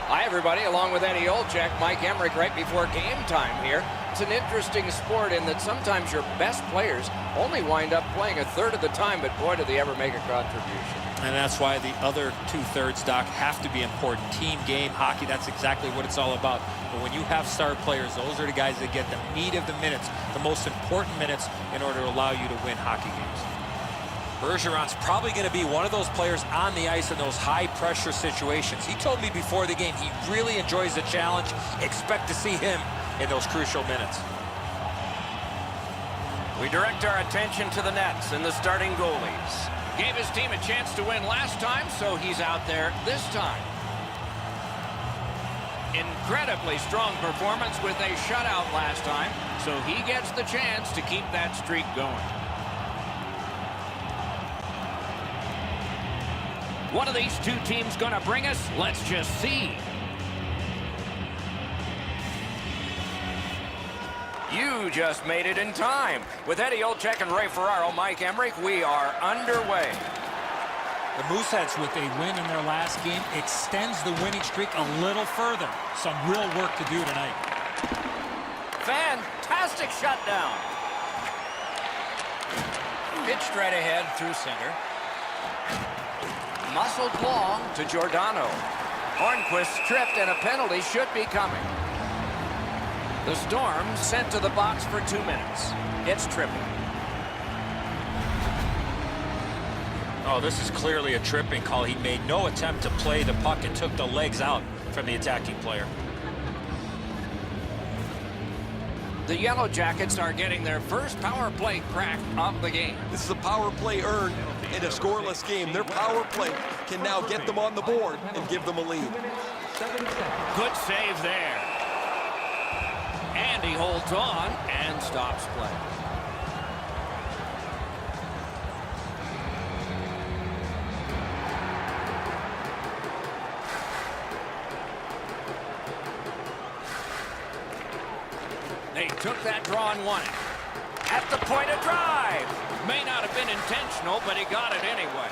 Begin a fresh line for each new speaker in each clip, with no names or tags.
Hi, everybody. Along with Eddie Olczyk, Mike Emmerich right before game time here. It's an interesting sport in that sometimes your best players only wind up playing a third of the time, but boy, do they ever make a contribution.
And that's why the other two-thirds, Doc, have to be important. Team game, hockey, that's exactly what it's all about. But when you have star players, those are the guys that get the meat of the minutes, the most important minutes in order to allow you to win hockey games. Bergeron's probably going to be one of those players on the ice in those high-pressure situations. He told me before the game he really enjoys the challenge. Expect to see him in those crucial minutes.
We direct our attention to the nets and the starting goalies. Gave his team a chance to win last time, so he's out there this time. Incredibly strong performance with a shutout last time, so he gets the chance to keep that streak going. What are these two teams going to bring us? Let's just see. You just made it in time. With Eddie Olczyk and Ray Ferraro, Mike Emmerich, we are underway.
The Mooseheads, with a win in their last game, extends the winning streak a little further. Some real work to do tonight.
Fantastic shutdown. Pitched right ahead through center. Muscled long to Giordano. Hornquist stripped and a penalty should be coming. The Storm sent to the box for 2 minutes. It's tripping.
Oh, this is clearly a tripping call. He made no attempt to play the puck and took the legs out from the attacking player.
The Yellow Jackets are getting their first power play crack of the game.
This is a power play earned in a scoreless game. Their power play can now get them on the board and give them a lead.
Good save there. And he holds on and stops play. They took that draw and won it. At the point of drive. May not have been intentional, but he got it anyway.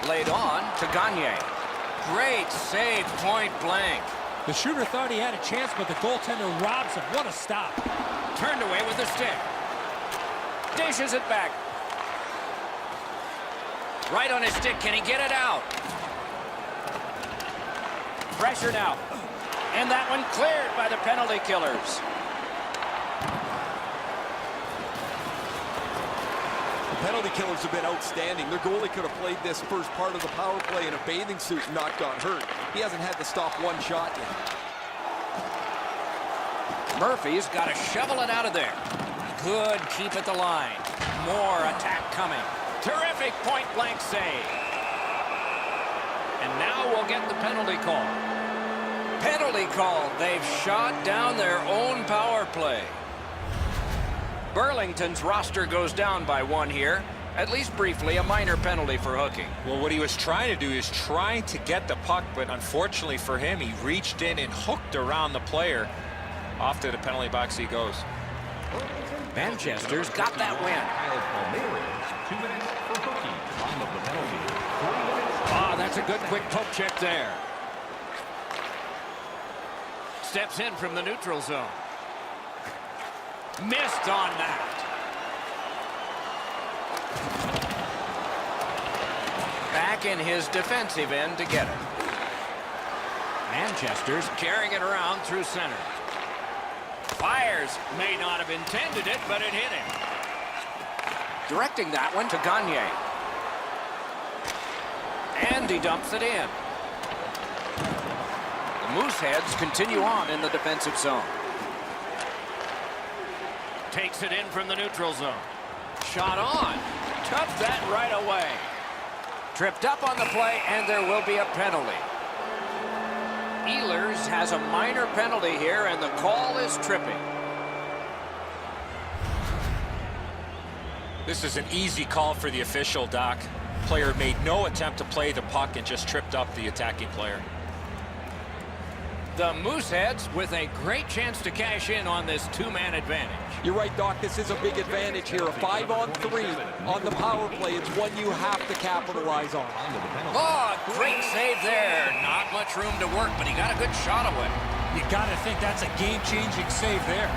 Laid on to Gagne. Great save, point blank.
The shooter thought he had a chance, but the goaltender robs him. What a stop.
Turned away with the stick. Dishes it back. Right on his stick. Can he get it out? Pressured out. And that one cleared by the penalty killers.
The penalty killers have been outstanding. Their goalie could have played this first part of the power play in a bathing suit and not got hurt. He hasn't had to stop one shot yet.
Murphy's got to shovel it out of there. Good keep at the line. More attack coming. Terrific point-blank save. And now we'll get the penalty call. Penalty call. They've shot down their own power play. Burlington's roster goes down by 1 here. At least briefly, a minor penalty for hooking.
Well, what he was trying to do is trying to get the puck, but unfortunately for him, he reached in and hooked around the player. Off to the penalty box he goes.
Manchester's got that win.
2 minutes for hooking. Time of the penalty. 3 minutes.
Ah, that's a good quick poke check there. Steps in from the neutral zone. Missed on that. Back in his defensive end to get it. Manchester's carrying it around through center. Fires. May not have intended it, but it hit him. Directing that one to Gagne. And he dumps it in. The Mooseheads continue on in the defensive zone. Takes it in from the neutral zone. Shot on. Tough that right away. Tripped up on the play, and there will be a penalty. Ehlers has a minor penalty here, and the call is tripping.
This is an easy call for the official, Doc. Player made no attempt to play the puck and just tripped up the attacking player.
The Mooseheads with a great chance to cash in on this two-man advantage.
You're right, Doc. This is a big advantage here. A 5-on-3 on the power play. It's one you have to capitalize on.
Oh, great save there. Not much room to work, but he got a good shot away.
You got to think that's a game-changing save there.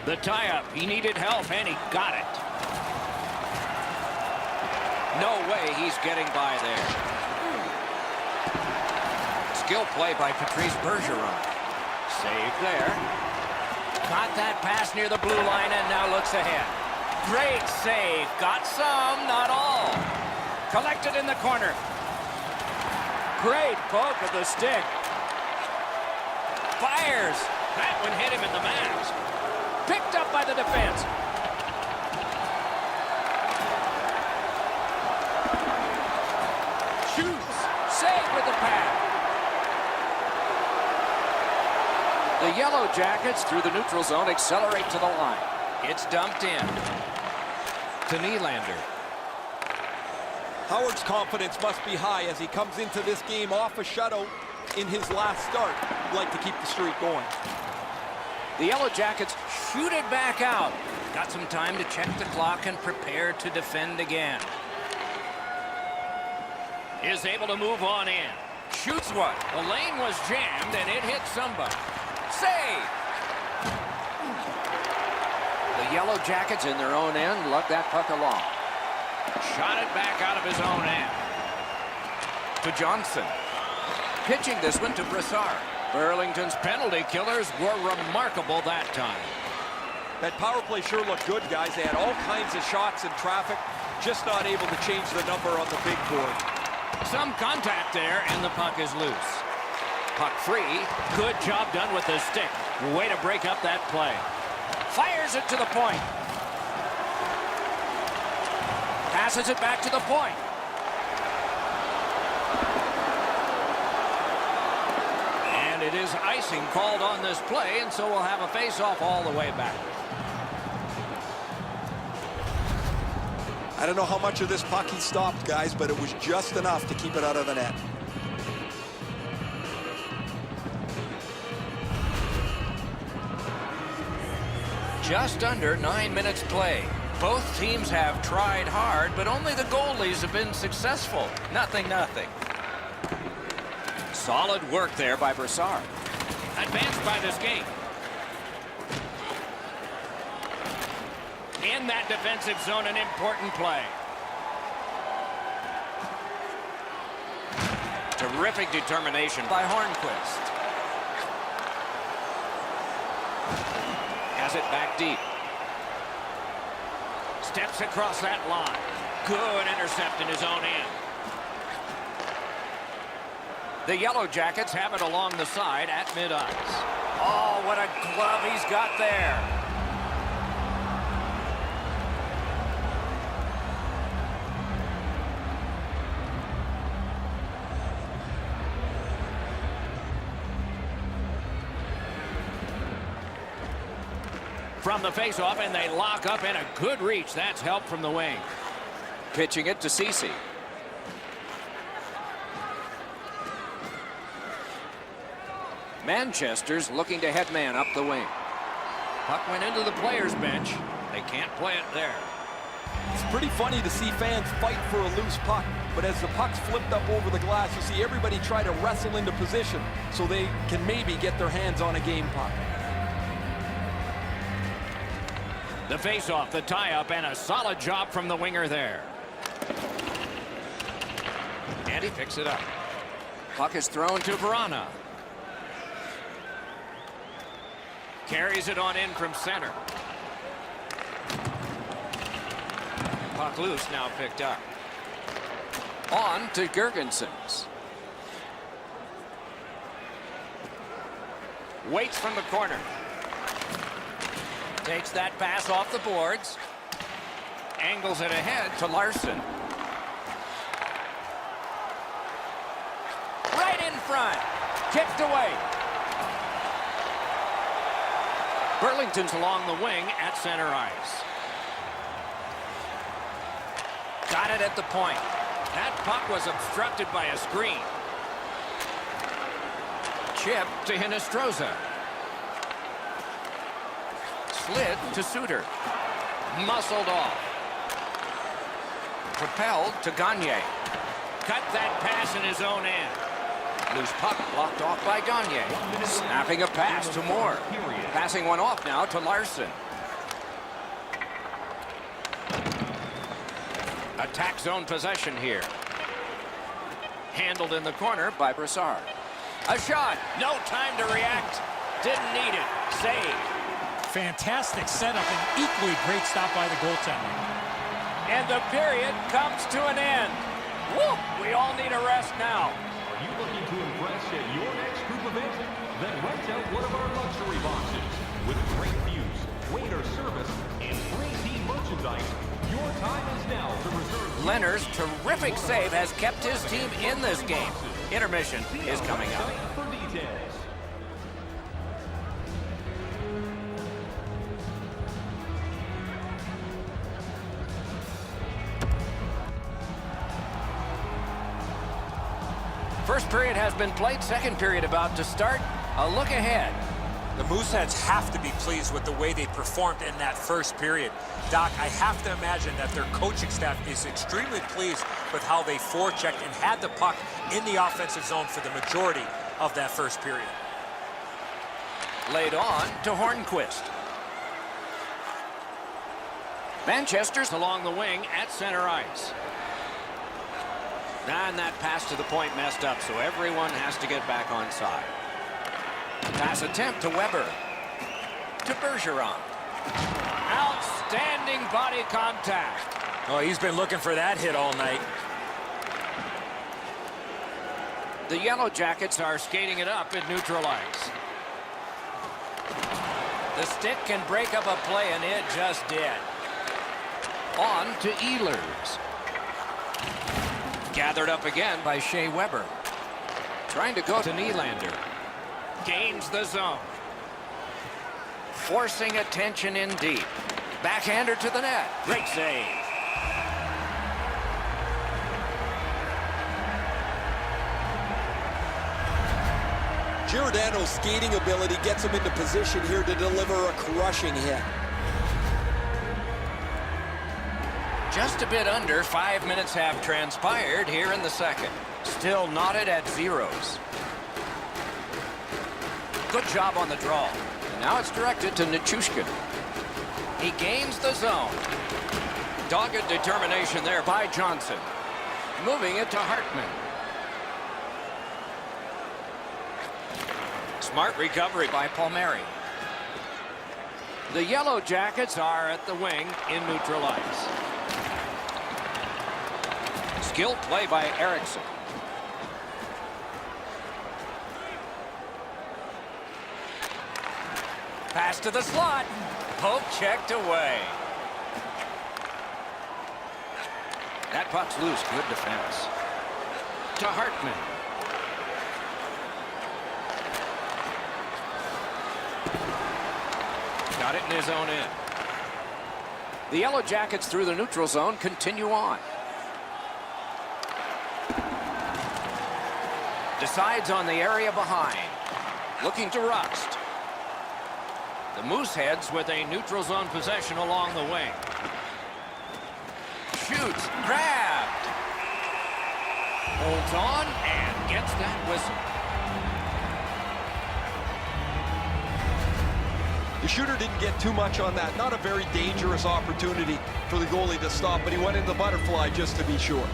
The tie-up. He needed help, and he got it. No way he's getting by there. Skill play by Patrice Bergeron. Save there. Got that pass near the blue line and now looks ahead. Great save. Got some, not all. Collected in the corner. Great poke of the stick. Fires. That one hit him in the mask. Picked up by the defense. Shoots. Save with the pad. The Yellow Jackets through the neutral zone accelerate to the line. It's dumped in to Nylander.
Howard's confidence must be high as he comes into this game off a shutout in his last start. He'd like to keep the streak going.
The Yellow Jackets shoot it back out. Got some time to check the clock and prepare to defend again. Is able to move on in. Shoots one. The lane was jammed and it hit somebody. Save! The Yellow Jackets in their own end lug that puck along. Shot it back out of his own end. To Johnson. Pitching this one to Brassard. Burlington's penalty killers were remarkable that time.
That power play sure looked good, guys. They had all kinds of shots in traffic, just not able to change the number on the big board.
Some contact there, and the puck is loose. Puck free. Good job done with the stick. Way to break up that play. Fires it to the point. Passes it back to the point. And it is icing called on this play, and so we'll have a face-off all the way back.
I don't know how much of this puck he stopped, guys, but it was just enough to keep it out of the net.
Just under 9 minutes play. Both teams have tried hard, but only the goalies have been successful. Nothing. Solid work there by Brassard. Advanced by this game. In that defensive zone, an important play. Terrific determination by Hornquist. Has it back deep. Steps across that line. Good intercept in his own end. The Yellow Jackets have it along the side at mid-ice. Oh, what a glove he's got there. From the face-off, and they lock up, and a good reach. That's help from the wing. Pitching it to Ceci. Manchester's looking to head man up the wing. Puck went into the players' bench. They can't play it there.
It's pretty funny to see fans fight for a loose puck, but as the puck's flipped up over the glass, you see everybody try to wrestle into position so they can maybe get their hands on a game puck.
The face-off, the tie-up, and a solid job from the winger there. And he picks it up. Puck is thrown to Vrana. Carries it on in from center. Puck loose, now picked up. On to Girgensons. Waits from the corner. Takes that pass off the boards. Angles it ahead to Larson. Right in front. Kicked away. Burlington's along the wing at center ice. Got it at the point. That puck was obstructed by a screen. Chip to Hinestroza. Slid to Suter. Muscled off. Propelled to Gagne. Cut that pass in his own end. Loose puck blocked off by Gagne. Snapping a pass to Moore. Passing one off now to Larson. Attack zone possession here. Handled in the corner by Brassard. A shot. No time to react. Didn't need it. Save.
Fantastic setup and equally great stop by the goaltender.
And the period comes to an end. Woo! We all need a rest now.
Are you looking to impress at your next group event? Then rent out one of our luxury boxes. With great views, waiter service, and free team merchandise, your time is now to reserve.
Leonard's terrific save has kept his team in this game. Intermission is coming up.
For details.
First period has been played. Second period about to start. A look ahead.
The Mooseheads have to be pleased with the way they performed in that first period. Doc, I have to imagine that their coaching staff is extremely pleased with how they forechecked and had the puck in the offensive zone for the majority of that first period.
Laid on to Hornquist. Manchester's along the wing at center ice. And that pass to the point messed up, so everyone has to get back on side. Pass attempt to Weber. To Bergeron. Outstanding body contact.
Oh, he's been looking for that hit all night.
The Yellow Jackets are skating it up at neutral ice. The stick can break up a play, and it just did. On to Ehlers. Gathered up again by Shea Weber. Trying to go to Nylander. Gains the zone. Forcing attention in deep. Backhander to the net. Great save.
Giordano's skating ability gets him into position here to deliver a crushing hit.
Just a bit under 5 minutes have transpired here in the second. Still knotted at zeros. Good job on the draw. And now it's directed to Nichushkin. He gains the zone. Dogged determination there by Johnson. Moving it to Hartman. Smart recovery by Palmieri. The Yellow Jackets are at the wing in neutral ice. Skilled play by Eriksson. Pass to the slot. Poke checked away. That puck's loose. Good defense. To Hartman. Got it in his own end. The Yellow Jackets through the neutral zone continue on. Decides on the area behind. Looking to Rust. The Mooseheads with a neutral zone possession along the wing. Shoots. Grabbed. Holds on and gets that whistle.
The shooter didn't get too much on that. Not a very dangerous opportunity for the goalie to stop, but he went in the butterfly just to be sure.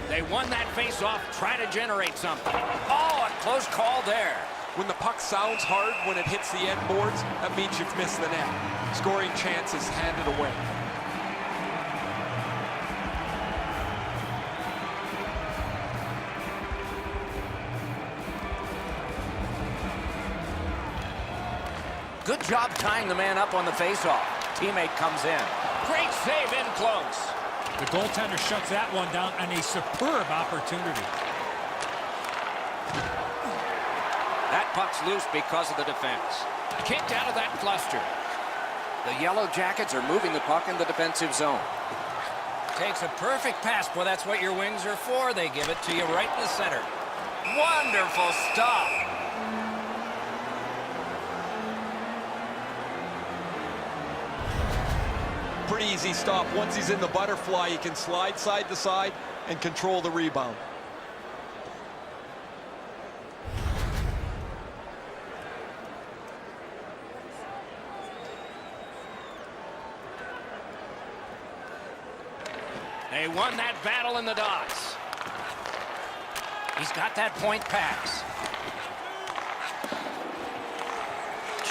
They won that face-off, trying to generate something. Oh, a close call there.
When the puck sounds hard when it hits the end boards, that means you've missed the net. Scoring chances handed away.
Good job tying the man up on the face-off. Teammate comes in. Great save in close.
The goaltender shuts that one down on a superb opportunity.
That puck's loose because of the defense. Kicked out of that cluster. The Yellow Jackets are moving the puck in the defensive zone. Takes a perfect pass. Boy, that's what your wings are for. They give it to you right in the center. Wonderful stop.
Pretty easy stop. Once he's in the butterfly, he can slide side to side and control the rebound.
They won that battle in the dots. He's got that point pass.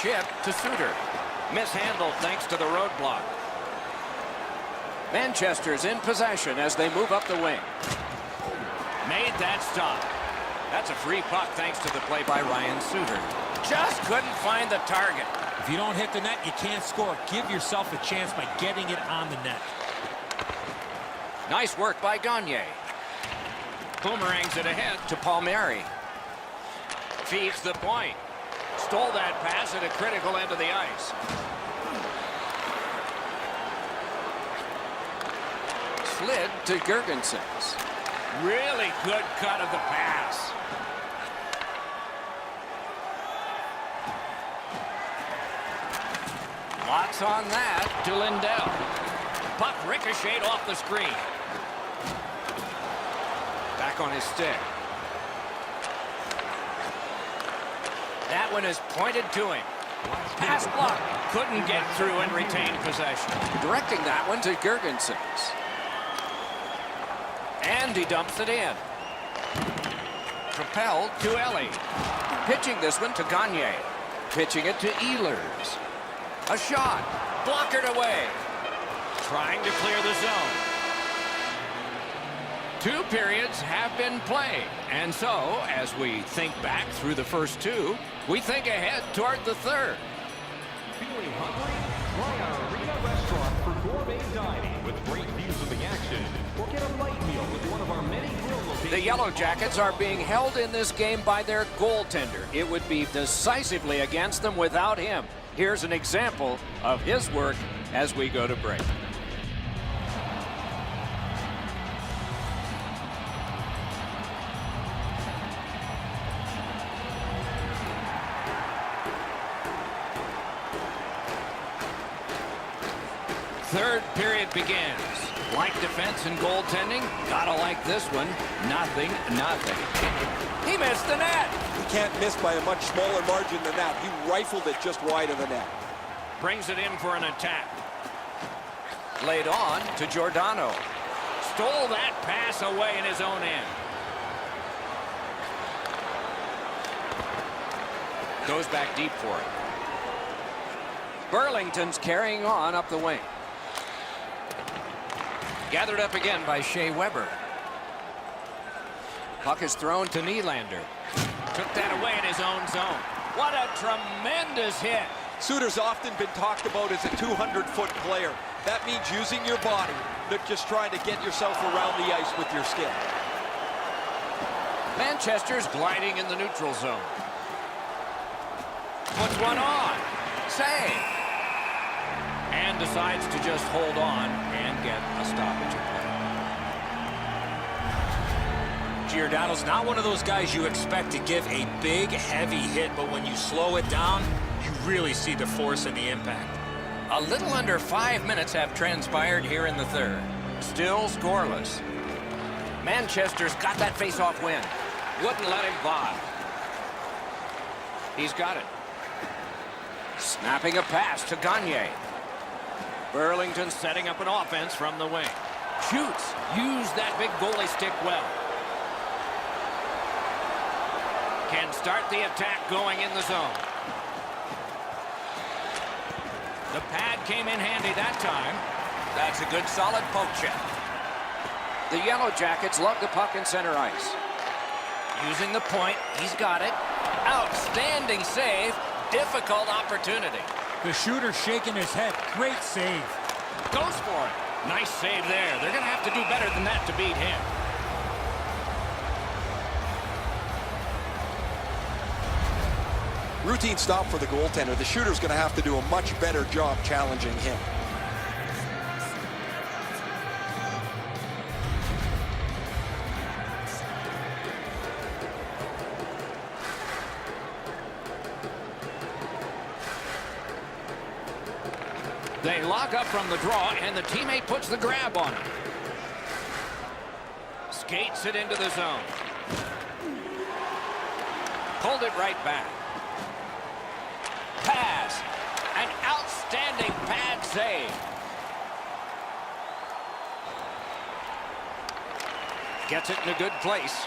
Chip to Suter. Mishandled thanks to the roadblock. Manchester's in possession as they move up the wing. Made that stop. That's a free puck thanks to the play by Ryan Suter. Just couldn't find the target.
If you don't hit the net, you can't score. Give yourself a chance by getting it on the net.
Nice work by Gagne. Boomerangs it ahead to Palmieri. Feeds the point. Stole that pass at a critical end of the ice. Slid to Girgensons. Really good cut of the pass. Lots on that to Lindell. Puck ricocheted off the screen. Back on his stick. That one is pointed to him. Pass block. Couldn't get through and retain possession. Directing that one to Girgensons. And he dumps it in. Propelled to Ellie. Pitching this one to Gagne. Pitching it to Ehlers. A shot. Blockered away. Trying to clear the zone. 2 periods have been played. And so, as we think back through the first 2, we think ahead toward the third.
Feeling hungry? Try our Arena Restaurant for gourmet dining with great views of the action. Or get a light meal with one of our many grill locations.
The Yellow Jackets are being held in this game by their goaltender. It would be decisively against them without him. Here's an example of his work as we go to break. Third period begins. Like defense and goaltending, gotta like this one. Nothing. He missed the net.
He can't miss by a much smaller margin than that. He rifled it just wide of the net.
Brings it in for an attack. Laid on to Giordano. Stole that pass away in his own end. Goes back deep for it. Burlington's carrying on up the wing. Gathered up again by Shea Weber. Puck is thrown to Nylander. Took that away in his own zone. What a tremendous hit.
Suter's often been talked about as a 200-foot player. That means using your body, not just trying to get yourself around the ice with your skill.
Manchester's gliding in the neutral zone. Puts one on. Save. And decides to just hold on and get a stoppage of play.
Giordano's not one of those guys you expect to give a big, heavy hit, but when you slow it down, you really see the force and the impact.
A little under 5 minutes have transpired here in the third. Still scoreless. Manchester's got that face-off win. Wouldn't let him by. He's got it. Snapping a pass to Gagne. Burlington setting up an offense from the wing. Shoots. Use that big goalie stick well. Can start the attack going in the zone. The pad came in handy that time. That's a good solid poke check. The Yellow Jackets lug the puck in center ice. Using the point, he's got it. Outstanding save. Difficult opportunity.
The shooter shaking his head. Great save.
Goes for it. Nice save there. They're going to have to do better than that to beat him.
Routine stop for the goaltender. The shooter's going to have to do a much better job challenging him.
They lock up from the draw, and the teammate puts the grab on him. Skates it into the zone. Pulled it right back. Pass. An outstanding pad save. Gets it in a good place.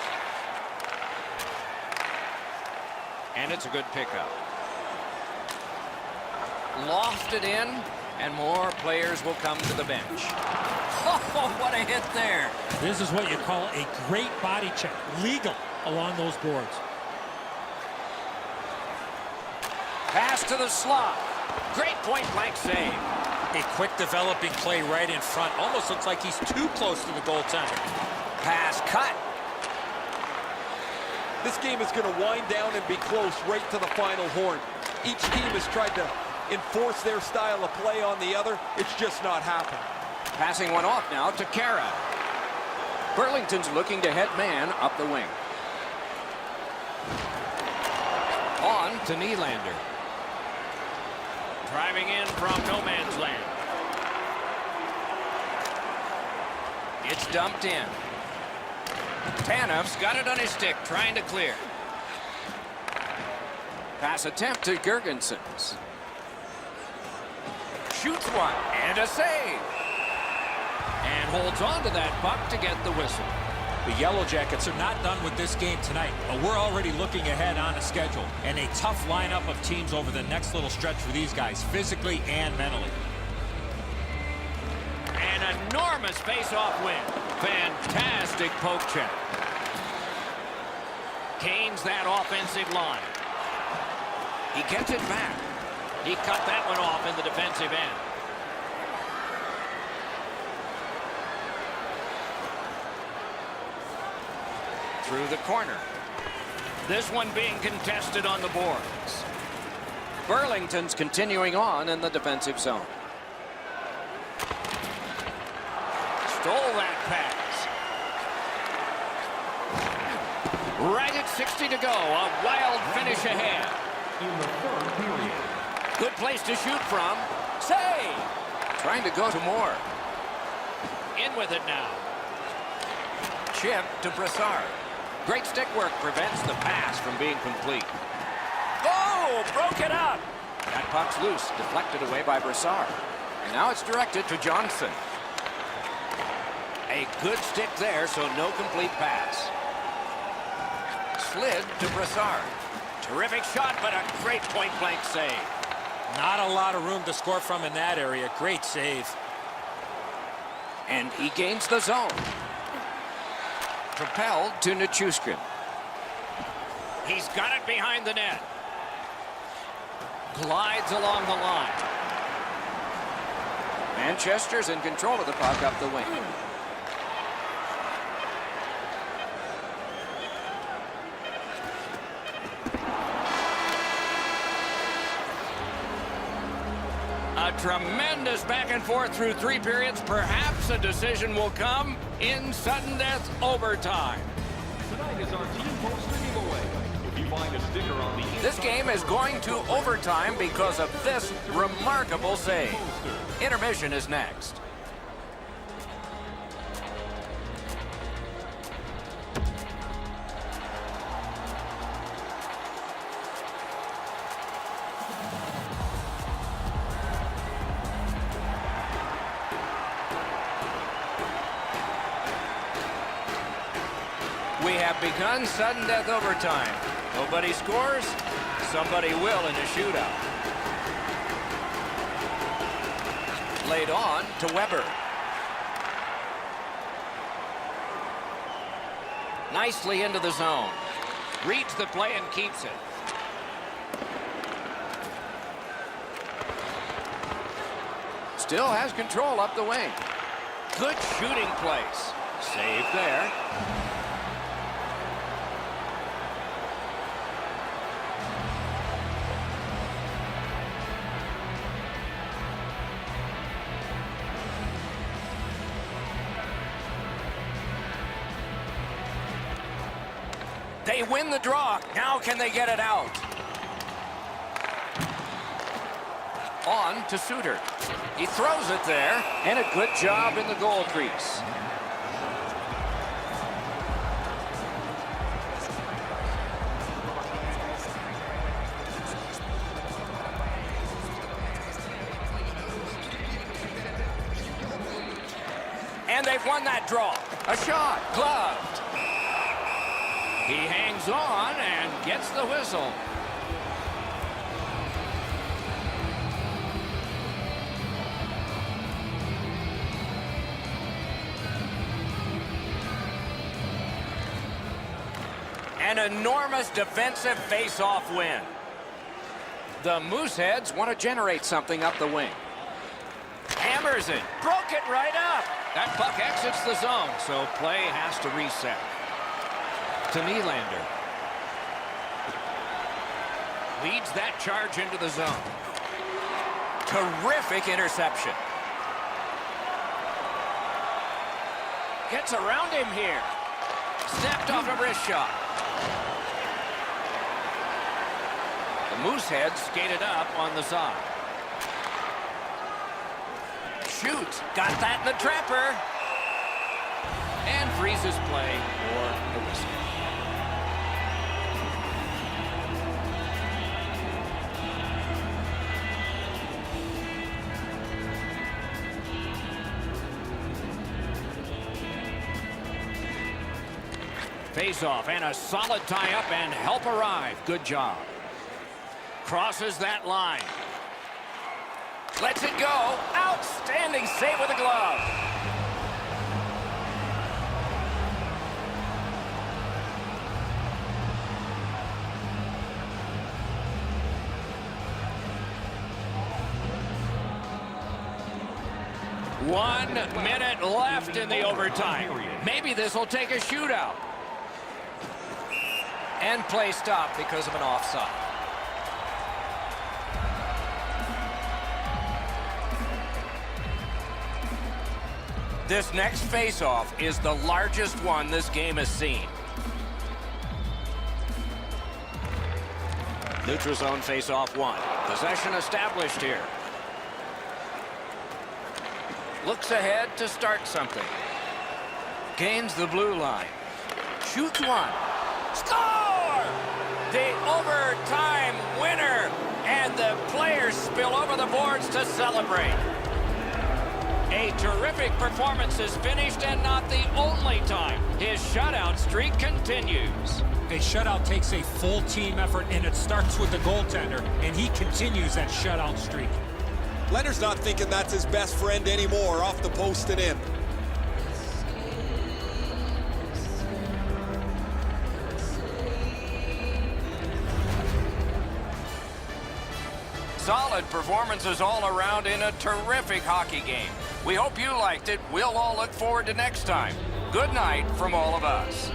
And it's a good pickup. Lofted in, and more players will come to the bench. Oh, what a hit there.
This is what you call a great body check. Legal along those boards.
Pass to the slot. Great point-blank save.
A quick developing play right in front. Almost looks like he's too close to the goaltender.
Pass cut.
This game is going to wind down and be close right to the final horn. Each team has tried to enforce their style of play on the other. It's just not happening.
Passing one off now to Kara. Burlington's looking to head man up the wing. On to Nylander. Driving in from no man's land. It's dumped in. Taneff's got it on his stick, trying to clear. Pass attempt to Girgensons. Shoots one, and a save. And holds on to that puck to get the whistle.
The Yellow Jackets are not done with this game tonight, but we're already looking ahead on the schedule. And a tough lineup of teams over the next little stretch for these guys, physically and mentally.
An enormous face-off win. Fantastic poke check. Gains that offensive line. He gets it back. He cut that one off in the defensive end. Through the corner. This one being contested on the boards. Burlington's continuing on in the defensive zone. Stole that pass. Right at 60 to go. A wild finish ahead.
In the third period.
Good place to shoot from. Save! Trying to go to more. In with it now. Chip to Brassard. Great stick work prevents the pass from being complete. Oh, broke it up. That puck's loose, deflected away by Brassard. And now it's directed to Johnson. A good stick there, so no complete pass. Slid to Brassard. Terrific shot, but a great point-blank save.
Not a lot of room to score from in that area. Great save.
And he gains the zone. Propelled to Nichushkin. He's got it behind the net. Glides along the line. Manchester's in control of the puck up the wing. A tremendous back and forth through 3 periods. Perhaps a decision will come in sudden death overtime.
Tonight is our team poster giveaway. If you find a sticker on the
This game is going to overtime because of this remarkable save. Intermission is next. We have begun sudden death overtime. Nobody scores, somebody will in a shootout. Laid on to Weber. Nicely into the zone. Reads the play and keeps it. Still has control up the wing. Good shooting place. Save there. They win the draw. Now can they get it out? On to Suter. He throws it there, and a good job in the goal crease. And they've won that draw. A shot, gloved. He hangs on and gets the whistle. An enormous defensive face-off win. The Mooseheads want to generate something up the wing. Hammers it. Broke it right up. That puck exits the zone, so play has to reset. To Nylander. Leads that charge into the zone. Terrific interception. Gets around him here. Snapped off a wrist shot. The Mooseheads skated up on the side. Shoots. Got that in the trapper. And freezes play for the whistle. Face-off and a solid tie-up and help arrive. Good job. Crosses that line. Lets it go. Outstanding save with a glove. One minute left in the overtime. Maybe this will take a shootout. And play stopped because of an offside. This next face-off is the largest one this game has seen. Neutral zone face-off one. Possession established here. Looks ahead to start something. Gains the blue line. Shoots one. Score! The overtime winner. And the players spill over the boards to celebrate. A terrific performance is finished, and not the only time. His shutout streak continues.
A shutout takes a full team effort, and it starts with the goaltender, and he continues that shutout streak.
Leonard's not thinking that's his best friend anymore, off the post and in.
Solid performances all around in a terrific hockey game. We hope you liked it. We'll all look forward to next time. Good night from all of us.